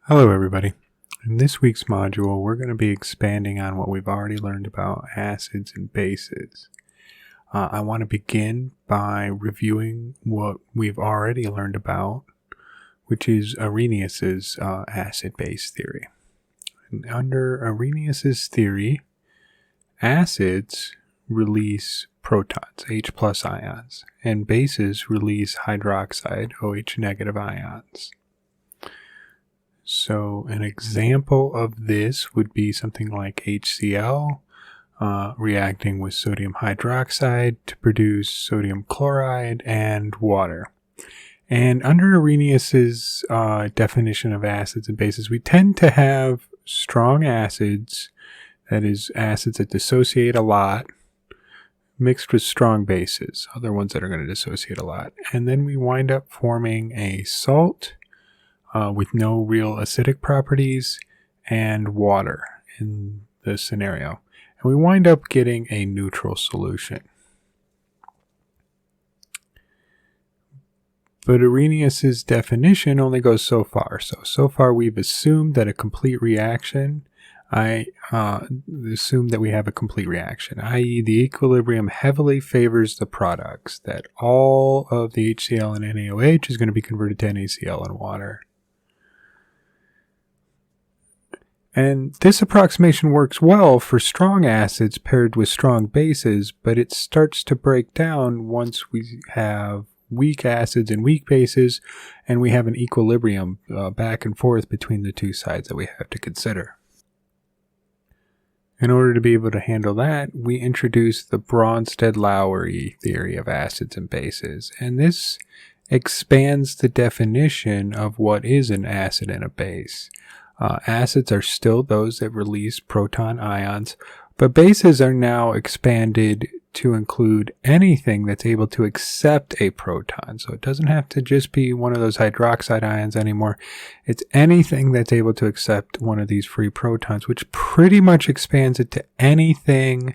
Hello everybody. In this week's module, we're going to be expanding on what we've already learned about acids and bases. I want to begin by reviewing what we've already learned about, which is Arrhenius's acid-base theory. And under Arrhenius's theory, acids release protons, H plus ions, and bases release hydroxide, OH negative ions. So an example of this would be something like HCl reacting with sodium hydroxide to produce sodium chloride and water. And under Arrhenius's definition of acids and bases, we tend to have strong acids, that is, acids that dissociate a lot, mixed with strong bases, other ones that are going to dissociate a lot. And then we wind up forming a salt with no real acidic properties and water in this scenario. And we wind up getting a neutral solution. But Arrhenius's definition only goes so far. So far we've assumed that a complete reaction, assume that we have a complete reaction, i.e. the equilibrium heavily favors the products, that all of the HCl and NaOH is going to be converted to NaCl and water. And this approximation works well for strong acids paired with strong bases, but it starts to break down once we have weak acids and weak bases, and we have an equilibrium back and forth between the two sides that we have to consider. In order to be able to handle that, we introduce the Bronsted-Lowry theory of acids and bases, and this expands the definition of what is an acid and a base. Acids are still those that release proton ions, but bases are now expanded to include anything that's able to accept a proton. So it doesn't have to just be one of those hydroxide ions anymore. It's anything that's able to accept one of these free protons, which pretty much expands it to anything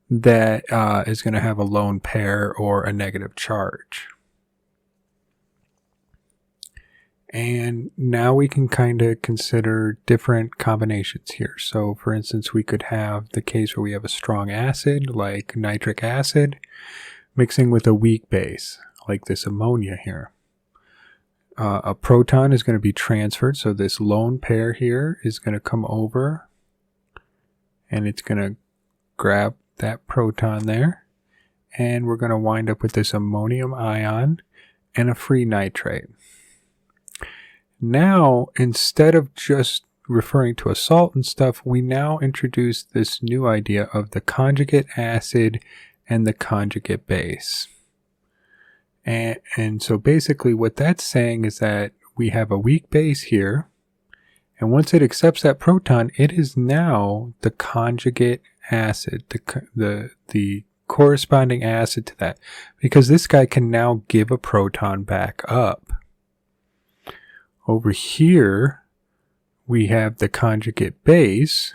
that is going to have a lone pair or a negative charge. And now we can kind of consider different combinations here. So for instance, we could have the case where we have a strong acid like nitric acid mixing with a weak base like this ammonia here. A proton is going to be transferred. So this lone pair here is going to come over and it's going to grab that proton there. And we're going to wind up with this ammonium ion and a free nitrate. Now, instead of just referring to a salt and stuff, we now introduce this new idea of the conjugate acid and the conjugate base. And so basically what that's saying is that we have a weak base here, and once it accepts that proton, it is now the conjugate acid, the corresponding acid to that, because this guy can now give a proton back up. Over here, we have the conjugate base,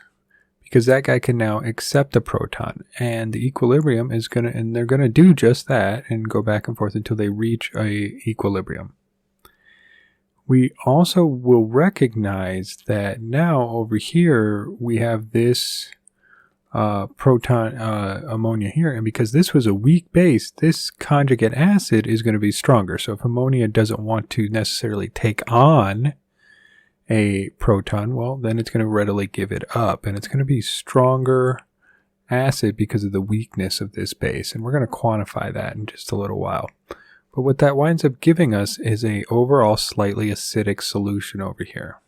because that guy can now accept a proton, and the equilibrium is and they're gonna do just that and go back and forth until they reach a equilibrium. We also will recognize that now over here, we have this proton ammonia here, and because this was a weak base, this conjugate acid is going to be stronger. So if ammonia doesn't want to necessarily take on a proton, well, then it's going to readily give it up, and it's going to be stronger acid because of the weakness of this base, and we're going to quantify that in just a little while. But what that winds up giving us is a overall slightly acidic solution over here.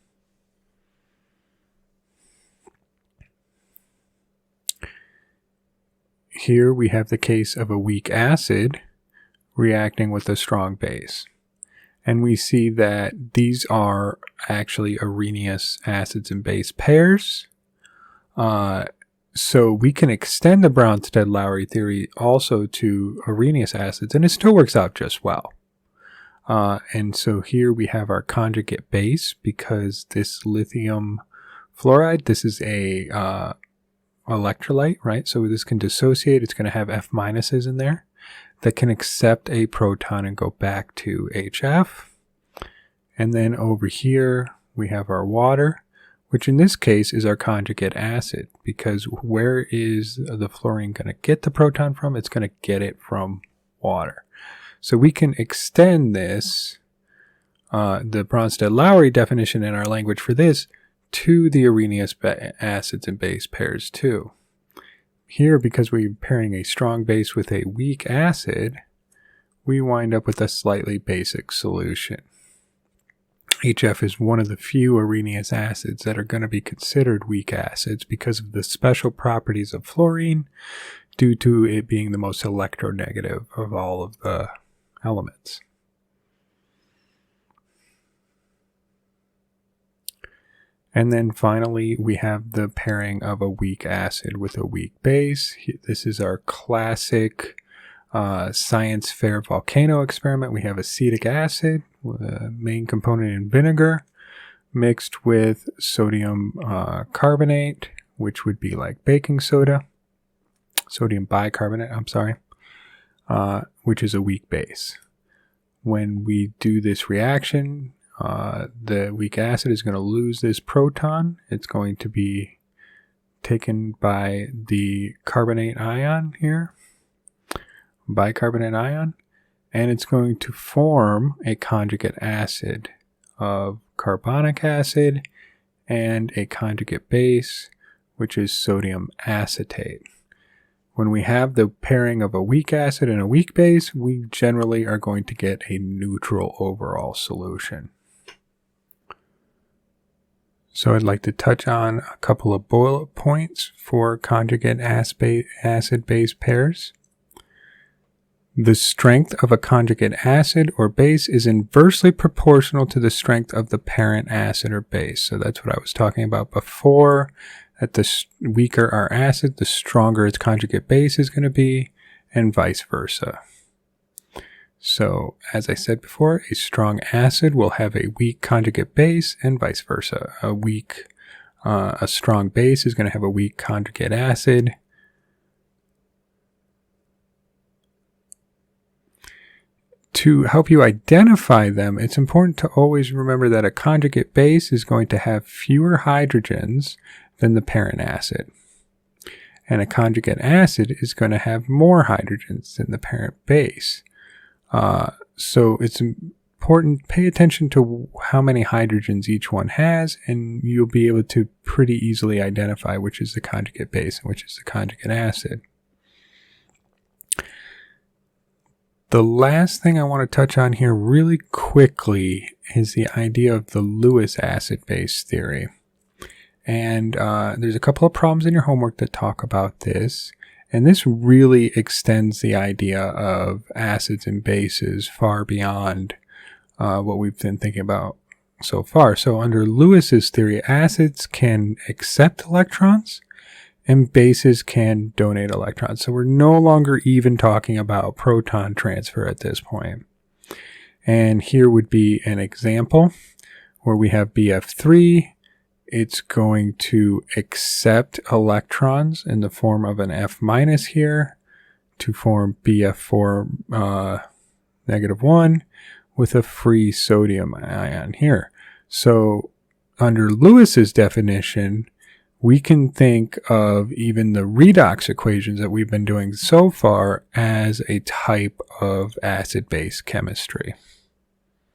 Here we have the case of a weak acid reacting with a strong base. And we see that these are actually Arrhenius acids and base pairs. So we can extend the Bronsted-Lowry theory also to Arrhenius acids, and it still works out just well. And so here we have our conjugate base, because this lithium fluoride, this is a electrolyte, right? So this can dissociate. It's going to have F minuses in there that can accept a proton and go back to HF. And then over here, we have our water, which in this case is our conjugate acid, because where is the fluorine going to get the proton from? It's going to get it from water. So we can extend this, the Bronsted-Lowry definition in our language for this, to the Arrhenius acids and base pairs too. Here, because we're pairing a strong base with a weak acid, we wind up with a slightly basic solution. HF is one of the few Arrhenius acids that are going to be considered weak acids because of the special properties of fluorine due to it being the most electronegative of all of the elements. And then finally, we have the pairing of a weak acid with a weak base. This is our classic science fair volcano experiment. We have acetic acid, main component in vinegar, mixed with sodium carbonate, which would be like baking soda, sodium bicarbonate, which is a weak base. When we do this reaction, the weak acid is going to lose this proton. It's going to be taken by the carbonate ion here, bicarbonate ion, and it's going to form a conjugate acid of carbonic acid and a conjugate base, which is sodium acetate. When we have the pairing of a weak acid and a weak base, we generally are going to get a neutral overall solution. So I'd like to touch on a couple of bullet points for conjugate acid-base pairs. The strength of a conjugate acid or base is inversely proportional to the strength of the parent acid or base. So that's what I was talking about before. That the weaker our acid, the stronger its conjugate base is going to be, and vice versa. So, as I said before, a strong acid will have a weak conjugate base, and vice versa. A strong base is going to have a weak conjugate acid. To help you identify them, it's important to always remember that a conjugate base is going to have fewer hydrogens than the parent acid. And a conjugate acid is going to have more hydrogens than the parent base. So it's important, pay attention to how many hydrogens each one has, and you'll be able to pretty easily identify which is the conjugate base and which is the conjugate acid. The last thing I want to touch on here really quickly is the idea of the Lewis acid-base theory. And there's a couple of problems in your homework that talk about this. And this really extends the idea of acids and bases far beyond what we've been thinking about so far. So under Lewis's theory, acids can accept electrons and bases can donate electrons. So we're no longer even talking about proton transfer at this point. And here would be an example where we have BF3. It's going to accept electrons in the form of an F- here to form BF4 -1 with a free sodium ion here. So under Lewis's definition, we can think of even the redox equations that we've been doing so far as a type of acid-base chemistry.